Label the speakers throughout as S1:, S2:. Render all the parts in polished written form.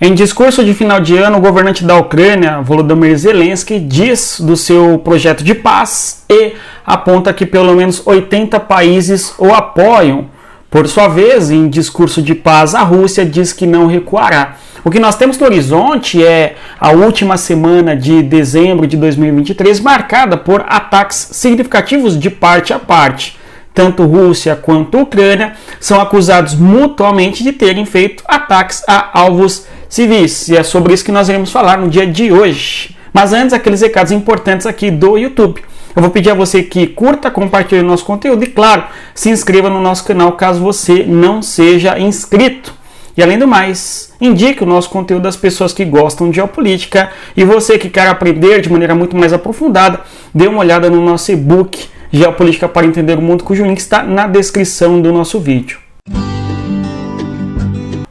S1: Em discurso de final de ano, o governante da Ucrânia, Volodymyr Zelensky, diz do seu projeto de paz e aponta que pelo menos 80 países o apoiam. Por sua vez, em discurso de paz, a Rússia diz que não recuará. O que nós temos no horizonte é a última semana de dezembro de 2023, marcada por ataques significativos de parte a parte. Tanto Rússia quanto Ucrânia são acusados mutuamente de terem feito ataques a alvos civis. E é sobre isso que nós iremos falar no dia de hoje. Mas antes, aqueles recados importantes aqui do YouTube. Eu vou pedir a você que curta, compartilhe o nosso conteúdo e, claro, se inscreva no nosso canal caso você não seja inscrito. E além do mais, indique o nosso conteúdo às pessoas que gostam de geopolítica. E você que quer aprender de maneira muito mais aprofundada, dê uma olhada no nosso e-book Geopolítica para Entender o Mundo, cujo link está na descrição do nosso vídeo.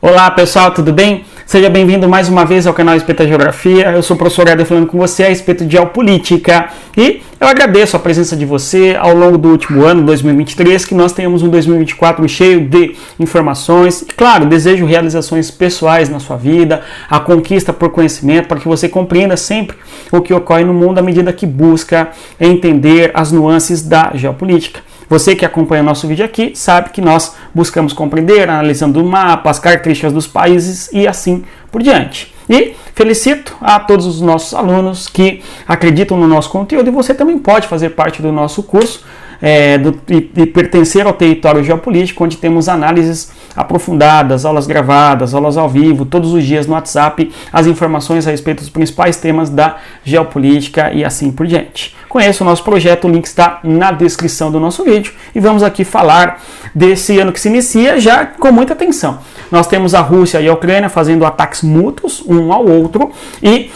S1: Olá pessoal, tudo bem? Seja bem-vindo mais uma vez ao canal Espeta Geografia. Eu sou o professor Éder falando com você a respeito de geopolítica e eu agradeço a presença de você ao longo do último ano, 2023, que nós tenhamos um 2024 cheio de informações e, claro, desejo realizações pessoais na sua vida, a conquista por conhecimento, para que você compreenda sempre o que ocorre no mundo à medida que busca entender as nuances da geopolítica. Você que acompanha nosso vídeo aqui sabe que nós buscamos compreender, analisando o mapa, as características dos países e assim por diante. E felicito a todos os nossos alunos que acreditam no nosso conteúdo e você também pode fazer parte do nosso curso e pertencer ao território geopolítico, onde temos análises aprofundadas, aulas gravadas, aulas ao vivo, todos os dias no WhatsApp, as informações a respeito dos principais temas da geopolítica e assim por diante. Conheça o nosso projeto, o link está na descrição do nosso vídeo e vamos aqui falar desse ano que se inicia já com muita atenção. Nós temos a Rússia e a Ucrânia fazendo ataques mútuos um ao outro e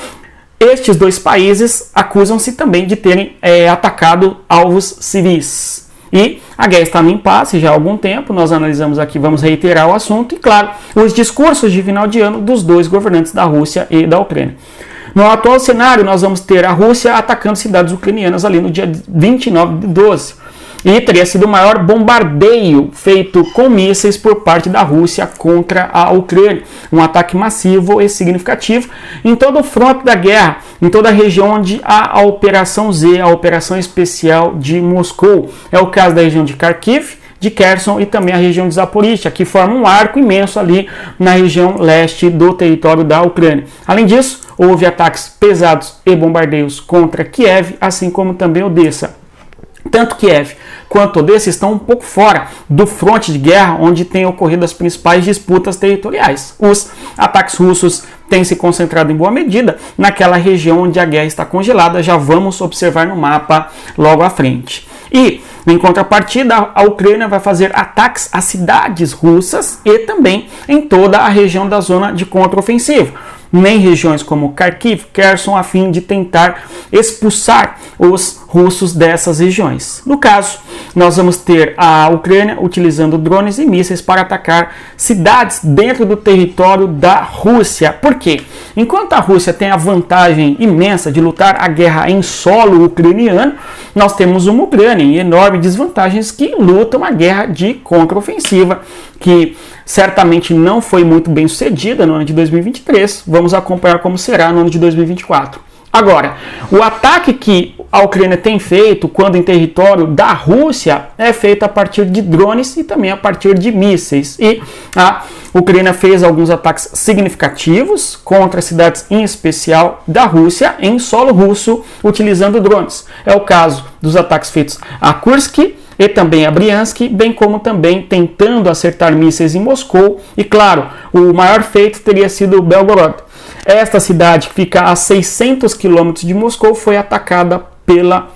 S1: estes dois países acusam-se também de terem atacado alvos civis. E a guerra está no impasse já há algum tempo, nós analisamos aqui, vamos reiterar o assunto e, claro, os discursos de final de ano dos dois governantes da Rússia e da Ucrânia. No atual cenário, nós vamos ter a Rússia atacando cidades ucranianas ali no dia 29 de 12. E teria sido o maior bombardeio feito com mísseis por parte da Rússia contra a Ucrânia. Um ataque massivo e significativo em todo o fronte da guerra, em toda a região onde há a Operação Z, a Operação Especial de Moscou. É o caso da região de Kharkiv, de Kherson e também a região de Zaporizhia, que forma um arco imenso ali na região leste do território da Ucrânia. Além disso, houve ataques pesados e bombardeios contra Kiev, assim como também Odessa. Tanto Kiev quanto Odessa estão um pouco fora do fronte de guerra onde têm ocorrido as principais disputas territoriais. Os ataques russos têm se concentrado em boa medida naquela região onde a guerra está congelada, já vamos observar no mapa logo à frente. E, em contrapartida, a Ucrânia vai fazer ataques a cidades russas e também em toda a região da zona de contraofensiva, em regiões como Kharkiv, Kherson, a fim de tentar expulsar os russos dessas regiões. No caso, nós vamos ter a Ucrânia utilizando drones e mísseis para atacar cidades dentro do território da Rússia. Por quê? Enquanto a Rússia tem a vantagem imensa de lutar a guerra em solo ucraniano, nós temos uma Ucrânia em enormes desvantagens que lutam a guerra de contraofensiva, que certamente não foi muito bem sucedida no ano de 2023. Vamos acompanhar como será no ano de 2024. Agora, o ataque que a Ucrânia tem feito quando em território da Rússia é feito a partir de drones e também a partir de mísseis. E a Ucrânia fez alguns ataques significativos contra cidades em especial da Rússia em solo russo utilizando drones. É o caso dos ataques feitos a Kursk e também a Briansk, bem como também tentando acertar mísseis em Moscou. E claro, o maior feito teria sido Belgorod. Esta cidade, que fica a 600 quilômetros de Moscou, foi atacada pela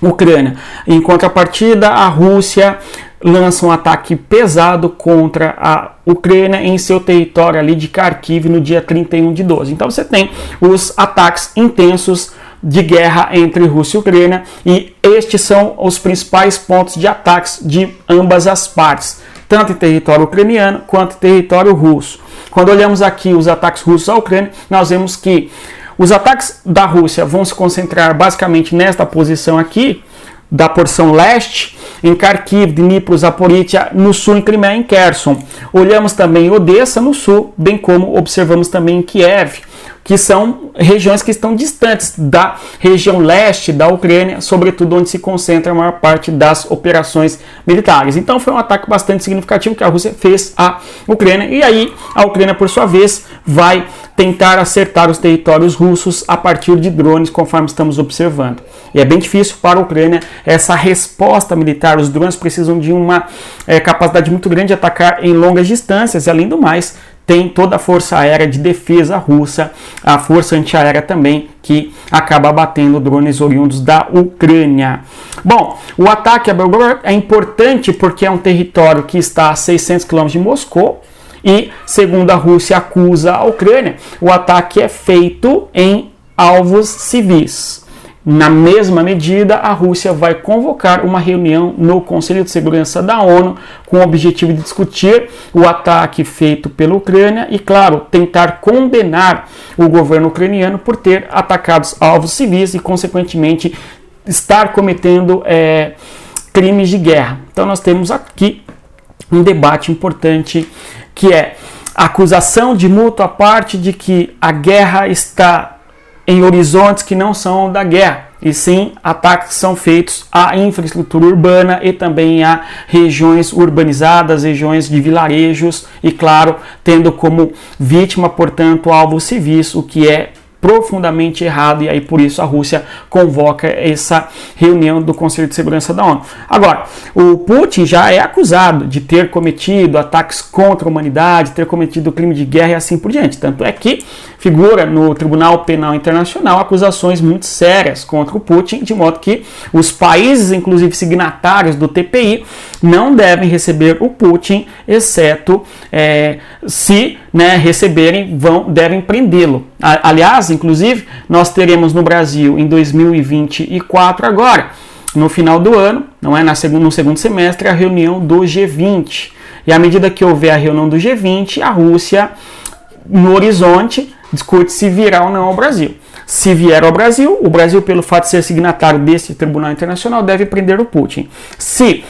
S1: Ucrânia. Em contrapartida, a Rússia lança um ataque pesado contra a Ucrânia em seu território ali de Kharkiv no dia 31 de 12. Então você tem os ataques intensos de guerra entre Rússia e Ucrânia e estes são os principais pontos de ataques de ambas as partes, tanto em território ucraniano quanto em território russo. Quando olhamos aqui os ataques russos à Ucrânia, nós vemos que os ataques da Rússia vão se concentrar basicamente nesta posição aqui, da porção leste, em Kharkiv, Dnipro, Zaporizhia, no sul em Crimeia, em Kherson. Olhamos também Odessa no sul, bem como observamos também em Kiev, que são regiões que estão distantes da região leste da Ucrânia, sobretudo onde se concentra a maior parte das operações militares. Então foi um ataque bastante significativo que a Rússia fez à Ucrânia, e aí a Ucrânia, por sua vez, vai tentar acertar os territórios russos a partir de drones, conforme estamos observando. E é bem difícil para a Ucrânia essa resposta militar. Os drones precisam de uma capacidade muito grande de atacar em longas distâncias, e além do mais, tem toda a força aérea de defesa russa, a força antiaérea também, que acaba abatendo drones oriundos da Ucrânia. Bom, o ataque a Belgorod é importante porque é um território que está a 600 km de Moscou, e, segundo a Rússia acusa a Ucrânia, o ataque é feito em alvos civis. Na mesma medida, a Rússia vai convocar uma reunião no Conselho de Segurança da ONU com o objetivo de discutir o ataque feito pela Ucrânia e, claro, tentar condenar o governo ucraniano por ter atacado alvos civis e, consequentemente, estar cometendo crimes de guerra. Então, nós temos aqui um debate importante, que é a acusação de mútua parte de que a guerra está em horizontes que não são da guerra, e sim ataques que são feitos à infraestrutura urbana e também a regiões urbanizadas, regiões de vilarejos, e claro, tendo como vítima, portanto, alvos civis, o que é profundamente errado, e aí por isso a Rússia convoca essa reunião do Conselho de Segurança da ONU. Agora, o Putin já é acusado de ter cometido ataques contra a humanidade, ter cometido crime de guerra e assim por diante. Tanto é que figura no Tribunal Penal Internacional acusações muito sérias contra o Putin, de modo que os países, inclusive signatários do TPI, não devem receber o Putin, exceto se receberem, devem prendê-lo. Aliás, inclusive, nós teremos no Brasil em 2024 agora, no final do ano, não é, no segundo semestre, a reunião do G20. E à medida que houver a reunião do G20, a Rússia, no horizonte, discute se virá ou não ao Brasil. Se vier ao Brasil, o Brasil, pelo fato de ser signatário desse Tribunal Internacional, deve prender o Putin. Se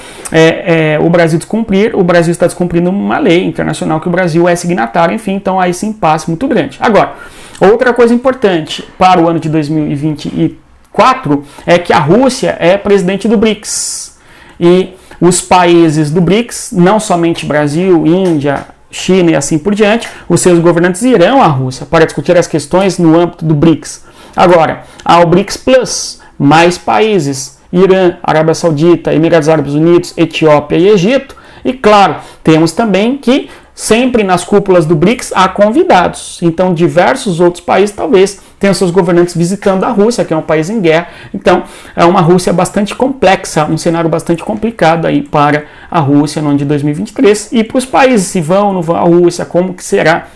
S1: o Brasil descumprir, o Brasil está descumprindo uma lei internacional que o Brasil é signatário, enfim, então aí sim impasse muito grande. Agora, outra coisa importante para o ano de 2024 é que a Rússia é presidente do BRICS. E os países do BRICS, não somente Brasil, Índia, China e assim por diante, os seus governantes irão à Rússia para discutir as questões no âmbito do BRICS. Agora, há o BRICS Plus, mais países, Irã, Arábia Saudita, Emirados Árabes Unidos, Etiópia e Egito. E claro, temos também que sempre nas cúpulas do BRICS há convidados. Então, diversos outros países talvez tenham seus governantes visitando a Rússia, que é um país em guerra. Então, é uma Rússia bastante complexa, um cenário bastante complicado aí para a Rússia no ano de 2023. E para os países, se vão ou não vão à Rússia, como que será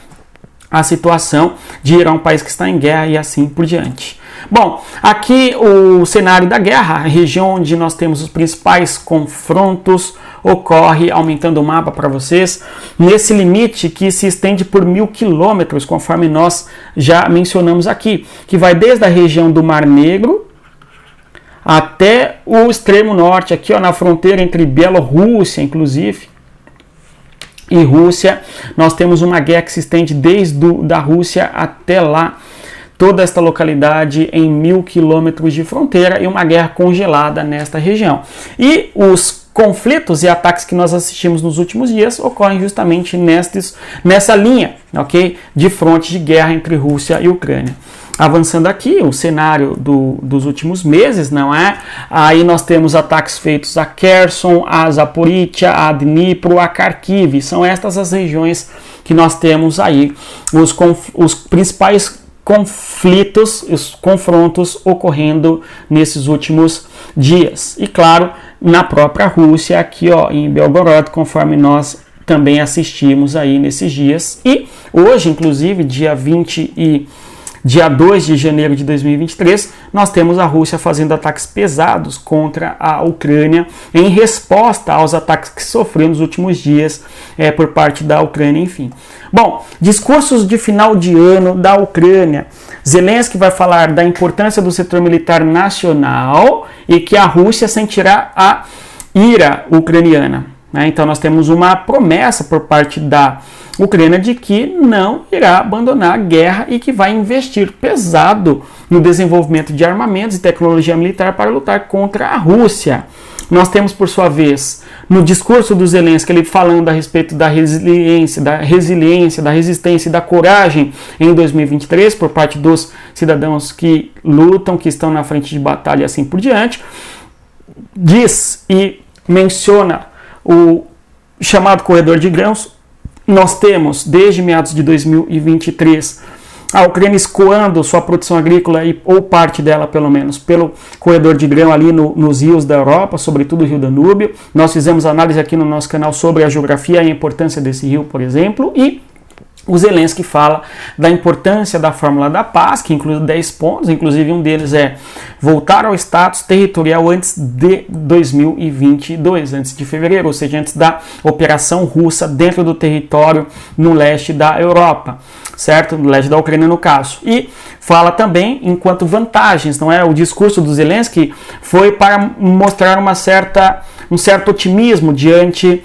S1: a situação de ir a um país que está em guerra e assim por diante. Bom, aqui o cenário da guerra, a região onde nós temos os principais confrontos, ocorre, aumentando o mapa para vocês, nesse limite que se estende por 1.000 quilômetros, conforme nós já mencionamos aqui, que vai desde a região do Mar Negro até o extremo norte, aqui ó, na fronteira entre Bielorrússia, inclusive, e Rússia. Nós temos uma guerra que se estende desde da Rússia até lá, toda esta localidade em 1.000 quilômetros de fronteira, e uma guerra congelada nesta região. E os conflitos e ataques que nós assistimos nos últimos dias ocorrem justamente nessa linha, ok? De fronte de guerra entre Rússia e Ucrânia. Avançando aqui, o cenário dos últimos meses, não é? Aí nós temos ataques feitos a Kherson, a Zaporizhia, a Dnipro, a Kharkiv. São estas as regiões que nós temos aí, os principais conflitos, os confrontos ocorrendo nesses últimos dias. E claro, na própria Rússia, aqui ó, em Belgorod, conforme nós também assistimos aí nesses dias. E hoje, inclusive, dia 22 dia 2 de janeiro de 2023, nós temos a Rússia fazendo ataques pesados contra a Ucrânia em resposta aos ataques que sofreu nos últimos dias por parte da Ucrânia, enfim. Bom, discursos de final de ano da Ucrânia. Zelensky vai falar da importância do setor militar nacional e que a Rússia sentirá a ira ucraniana. Então nós temos uma promessa por parte da Ucrânia de que não irá abandonar a guerra e que vai investir pesado no desenvolvimento de armamentos e tecnologia militar para lutar contra a Rússia. Nós temos, por sua vez, no discurso do Zelensky, ele falando a respeito da resiliência, da resistência e da coragem em 2023 por parte dos cidadãos que lutam, que estão na frente de batalha e assim por diante. Diz e menciona o chamado corredor de grãos. Nós temos, desde meados de 2023, a Ucrânia escoando sua produção agrícola, ou parte dela pelo menos, pelo corredor de grão ali nos rios da Europa, sobretudo o rio Danúbio. Nós fizemos análise aqui no nosso canal sobre a geografia e a importância desse rio, por exemplo, e o Zelensky fala da importância da Fórmula da Paz, que inclui 10 pontos, inclusive um deles é voltar ao status territorial antes de 2022, antes de fevereiro, ou seja, antes da operação russa dentro do território no leste da Europa, certo? No leste da Ucrânia, no caso. E fala também enquanto vantagens, não é? O discurso do Zelensky foi para mostrar um certo otimismo diante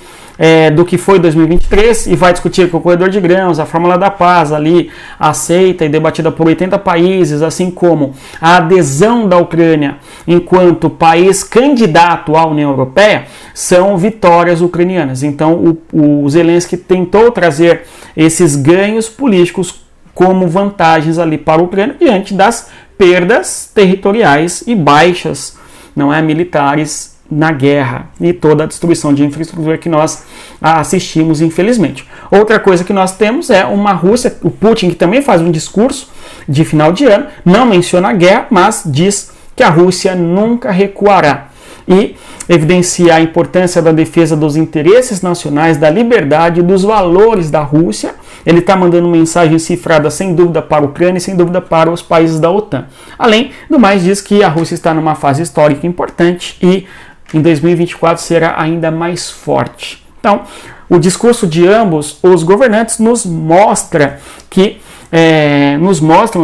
S1: do que foi 2023 e vai discutir com o corredor de grãos, a Fórmula da Paz ali aceita e debatida por 80 países, assim como a adesão da Ucrânia enquanto país candidato à União Europeia, são vitórias ucranianas. Então o Zelensky tentou trazer esses ganhos políticos como vantagens ali para a Ucrânia diante das perdas territoriais e baixas, não é, militares na guerra e toda a destruição de infraestrutura que nós assistimos, infelizmente. Outra coisa que nós temos é uma Rússia, o Putin, que também faz um discurso de final de ano, não menciona a guerra, mas diz que a Rússia nunca recuará e evidencia a importância da defesa dos interesses nacionais, da liberdade e dos valores da Rússia. Ele está mandando mensagem cifrada sem dúvida para a Ucrânia e sem dúvida para os países da OTAN. Além do mais, diz que a Rússia está numa fase histórica importante e em 2024 será ainda mais forte. Então, o discurso de ambos os governantes nos mostram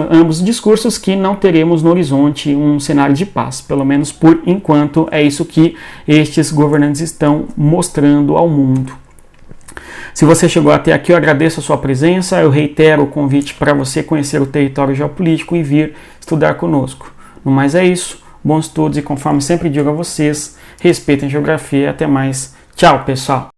S1: ambos os discursos que não teremos no horizonte um cenário de paz. Pelo menos por enquanto é isso que estes governantes estão mostrando ao mundo. Se você chegou até aqui, eu agradeço a sua presença. Eu reitero o convite para você conhecer o território geopolítico e vir estudar conosco. No mais é isso. Bons estudos e, conforme sempre digo a vocês, respeitem a geografia. Até mais. Tchau, pessoal.